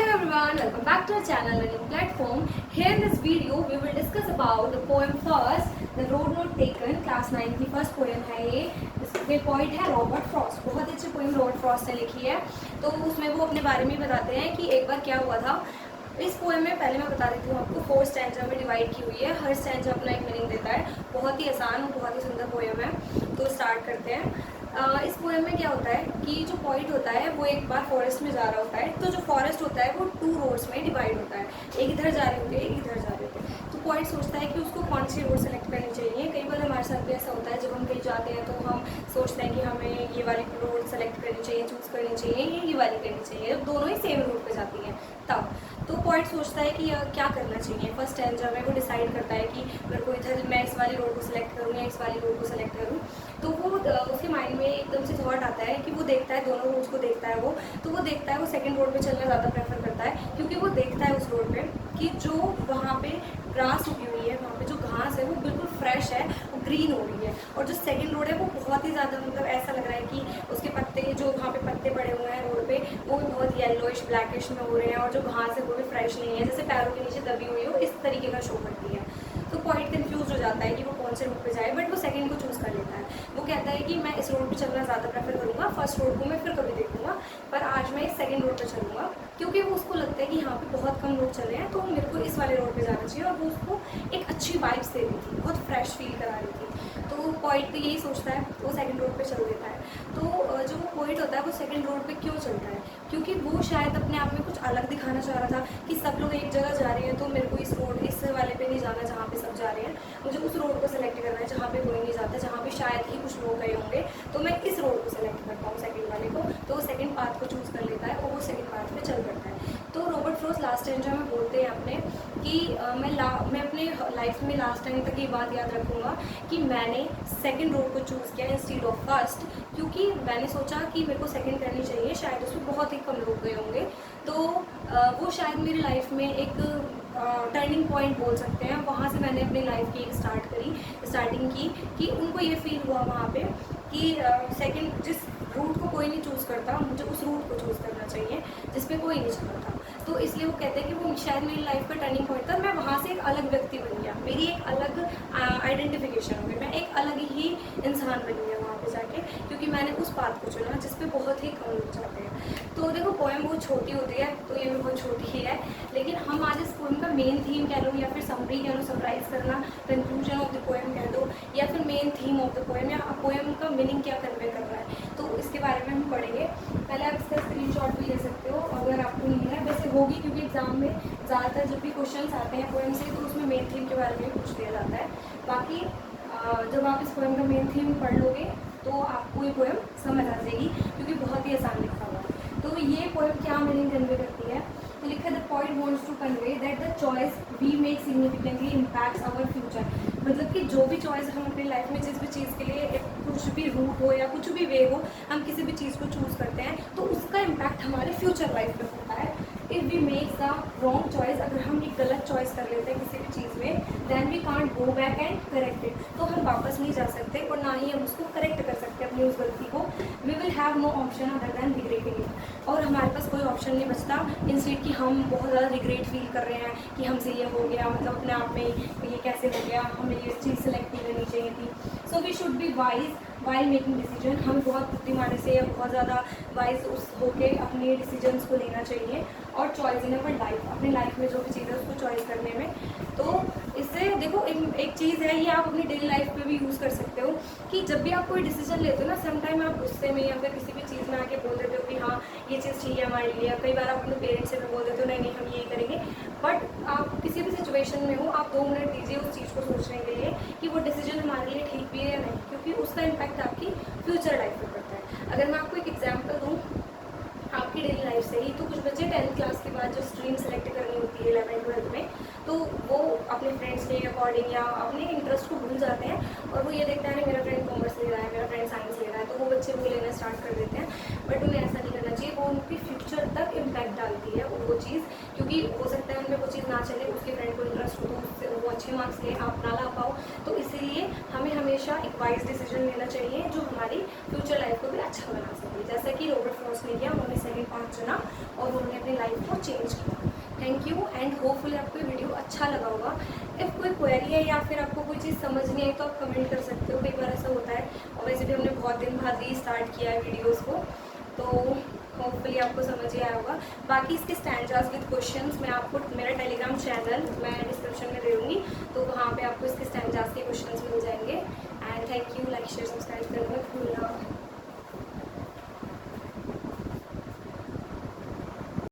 everyone, welcome back to our channel learning platform. Here in this video we will discuss about the poem first, The Road Not Taken, class 9 की first poem है ये. इसके poet है Robert Frost. बहुत अच्छी poem Robert Frost ने लिखी है. तो उसमें वो अपने बारे में बताते हैं कि एक बार क्या हुआ था. इस पोएम में पहले मैं बता देती हूँ आपको 4 स्टैंजा में डिवाइड की हुई है. हर स्टैंजा अपना एक मीनिंग देता है. बहुत ही आसान और बहुत ही सुंदर पोएम है. तो स्टार्ट करते हैं. इस पोएम में क्या होता है कि जो पॉइंट होता है वो एक बार फॉरेस्ट में जा रहा होता है. तो जो फॉरेस्ट होता है वो 2 रोड्स में डिवाइड होता है. एक इधर जा रही होती है, एक इधर जा रही होती है. तो पॉइंट सोचता है कि उसको कौन सी रोड सेलेक्ट करनी चाहिए. कई बार हमारे साथ भी ऐसा होता है जब हम कहीं जाते हैं तो हम सोचते हैं कि हमें ये वाली रोड सेलेक्ट करनी चाहिए, चूज़ करनी चाहिए, ये वाली करनी चाहिए. दोनों ही सेम रूट पे जाती हैं तब. तो पॉइंट सोचता है कि क्या करना चाहिए. फर्स्ट स्टैंजा में वो डिसाइड करता है कि मेरे को इधर मैं इस वाली रोड को सिलेक्ट करूँ या इस वाली रोड को सिलेक्ट करूँ. तो वो उसके माइंड में एकदम से थॉट आता है कि वो देखता है दोनों रोड्स को देखता है वो. तो वो देखता है वो सेकंड रोड पे चलना ज़्यादा प्रेफर करता है क्योंकि वो देखता है उस रोड पे कि जो वहाँ पे ग्रास उगी हुई है, वहाँ पे जो घास है वो बिल्कुल फ्रेश है, वो ग्रीन हो रही है. और जो सेकंड रोड है वो बहुत ही ज़्यादा मतलब ऐसा लग रहा है कि उसके पत्ते जो वहाँ पे पत्ते पड़े हुए हैं रोड पे वो भी बहुत येलोइश ब्लैकिश में हो रहे हैं और जो घास है वो भी फ्रेश नहीं है, जैसे पैरों के नीचे दबी हुई हो इस तरीके का शो करती है. तो पॉइंट कंफ्यूज हो जाता है कि वो कौन से रूट पे जाए. बट वो सेकंड को चूज़ कर लेता है. वो कहता है कि मैं इस रोड पे चलना ज़्यादा प्रेफर करूँगा. फर्स्ट रोड को मैं फिर कभी देखूँगा पर आज मैं इस सेकंड रोड पे चलूँगा क्योंकि वो उसको लगता है कि यहाँ पे बहुत कम लोग चले हैं तो मेरे को इस वाले रोड पे जाना चाहिए. और वो उसको एक अच्छी वाइब्स दे रही थी, बहुत फ्रेश फील करा रही थी. तो पॉइंट तो यही सोचता है, वो सेकंड रोड पे चल देता है. तो जो वो पॉइंट होता है वो सेकंड रोड पे क्यों चलता है क्योंकि वो शायद अपने आप में कुछ अलग दिखाना चाह रहा था कि सब लोग एक जगह जा रहे हैं तो मेरे को इस वाले पे नहीं जाना जहाँ पे सब जा रहे हैं. मुझे उस रोड को सेलेक्ट करना है जहाँ पे कोई नहीं जाता, जहाँ पे शायद ही कुछ लोग गए होंगे. तो मैं इस रोड को सेलेक्ट करता हूँ सेकंड वाले को. तो वो सेकंड पाथ को चूज़ कर लेता है और वो सेकंड पाथ पे चल पड़ता है. तो रॉबर्ट फ्रॉस्ट लास्ट स्टैंजा में बोलते हैं अपने कि मैं अपने लाइफ में लास्ट टाइम तक ये बात याद रखूँगा कि मैंने सेकंड रोड को चूज़ किया इंस्टीड ऑफ फर्स्ट क्योंकि मैंने सोचा कि मेरे को सेकंड करनी चाहिए. शायद उसमें बहुत ही कम लोग गए होंगे. तो वो शायद मेरी लाइफ में एक टर्निंग पॉइंट बोल सकते हैं. वहाँ से मैंने अपनी लाइफ की एक स्टार्टिंग की कि उनको ये फील हुआ वहाँ पे कि सेकंड जिस रूट को कोई नहीं चूज़ करता मुझे उस रूट को चूज़ करना चाहिए जिस पे कोई नहीं चल था. तो इसलिए वो कहते हैं कि वो शायद मेरी लाइफ का टर्निंग पॉइंट था. मैं वहाँ से एक अलग व्यक्ति बन गया, मेरी एक अलग आइडेंटिफिकेशन हो गई, मैं एक अलग ही इंसान बन गया वहाँ पे जाके क्योंकि मैंने उस बात को चुना जिस पे बहुत ही कम लोग जाते हैं. तो देखो पोएम बहुत छोटी होती है तो ये भी बहुत छोटी ही है लेकिन हम आज इस पोएम का मेन थीम कह लो या फिर समरी कह लो, समराइज करना, कंक्लूजन ऑफ द पोएम कह दो या फिर main theme of the poem या पोएम का मीनिंग क्या कन्वे कर रहा है तो इसके बारे में हम पढ़ेंगे. पहले आप इसका स्क्रीनशॉट भी ले सकते हो अगर आपको नहीं है. वैसे होगी क्योंकि एग्जाम में ज़्यादातर जब भी क्वेश्चंस आते हैं पोएम से तो उसमें मेन थीम के बारे में पूछ दिया जाता है. बाकी जब आप इस पोएम का मेन थीम पढ़ लोगे तो आपको ये पोएम समझ आ जाएगी क्योंकि बहुत ही आसान लिखा हुआ है. तो ये पोएम क्या मीनिंग कन्वे करती है तो लिखा the point wants to convey that the choice we make significantly impacts our future. मतलब कि जो भी चॉइस हम अपनी लाइफ में जिस भी चीज़ के लिए कुछ भी रूट हो या कुछ भी वे हो हम किसी भी चीज़ को चूज़ करते हैं तो उसका इम्पैक्ट हमारे फ्यूचर लाइफ पे होता है. If we make the wrong choice, अगर हम एक गलत चॉइस कर लेते हैं किसी भी चीज़ में then we can't go back and correct it. तो हम वापस नहीं जा सकते और ना ही हम उसको करेक्ट कर सकते अपनी उस गलती को. We will have no option other than regretting it. और हमारे पास कोई ऑप्शन नहीं बचता इंस्टेड कि हम बहुत ज़्यादा रिग्रेट फील कर रहे हैं कि हमसे ये हो गया, मतलब अपने आप में ये कैसे हो गया, हमें ये चीज़ सेलेक्ट नहीं करनी चाहिए थी. So we should be wise while making decision. हमें बहुत बुद्धिमानी से या बहुत ज़्यादा वाइज उस होके अपने डिसीजंस को लेना चाहिए. और चॉइस इन अवर लाइफ, अपनी लाइफ में जो भी चीज़ है उसको चॉइस करने में. तो इससे देखो एक चीज़ है ये आप अपनी डेली लाइफ पे भी यूज़ कर सकते हो कि जब भी आप कोई डिसीजन लेते हो ना समटाइम आप गुस्से में या फिर किसी भी चीज़ में आके बोल देते हो कि हाँ ये चीज़ चाहिए हमारे लिए. कई बार आप अपने पेरेंट्स से भी बोल देते हो नहीं हम ये करेंगे. बट आप किसी भी सिचुएशन में हो आप 2 मिनट दीजिए उस चीज़ को सोचने के लिए कि वो डिसीजन हमारे लिए ठीक भी है या नहीं क्योंकि उसका इम्पैक्ट आपकी फ्यूचर लाइफ में पड़ता है. अगर मैं आपको एक एग्जाम्पल दूँ आपकी डेली लाइफ से ही तो कुछ बच्चे 10th क्लास के बाद जो स्ट्रीम सेलेक्ट करनी होती है 11th-12th में तो वो अपने फ्रेंड्स के अकॉर्डिंग या अपने इंटरेस्ट को भूल जाते हैं और वो ये देखते हैं मेरा फ्रेंड कॉमर्स ले रहा है, मेरा फ्रेंड साइंस ले रहा है तो वो बच्चे वो लेना स्टार्ट कर देते हैं. बट उन्हें ऐसा नहीं करना चाहिए. वो उनकी फ्यूचर तक इम्पैक्ट डालती है वो चीज़ क्योंकि हो सकता है उनमें वो चीज़ ना चले, उसके फ्रेंड को इंटरेस्ट हो तो उससे वो अच्छे मार्क्स ले आप ना ला पाओ. तो इसीलिए हमें हमेशा एक वाइज डिसीजन लेना चाहिए जो हमारी फ्यूचर लाइफ को भी अच्छा बना सके. जैसे कि रॉबर्ट फ्रॉस्ट ने किया, उन्होंने सेकंड पार्ट चुना और उन्होंने अपनी लाइफ को चेंज किया। थैंक यू एंड होपफुली आपको ये वीडियो अच्छा लगा होगा। इफ़ कोई क्वेरी है या फिर आपको कोई चीज़ समझ नहीं आई तो आप कमेंट कर सकते हो, कई बार ऐसा होता है। और वैसे भी हमने बहुत दिन बाद रीस्टार्ट किया है वीडियोज़ को, तो होपफुली आपको समझ ही आया होगा। बाकी इसके स्टैंजास विद क्वेश्चंस मैं आपको मेरा टेलीग्राम चैनल मैं डिस्क्रिप्शन में दे दूँगी, तो वहाँ पे आपको इसके स्टैंजास के क्वेश्चन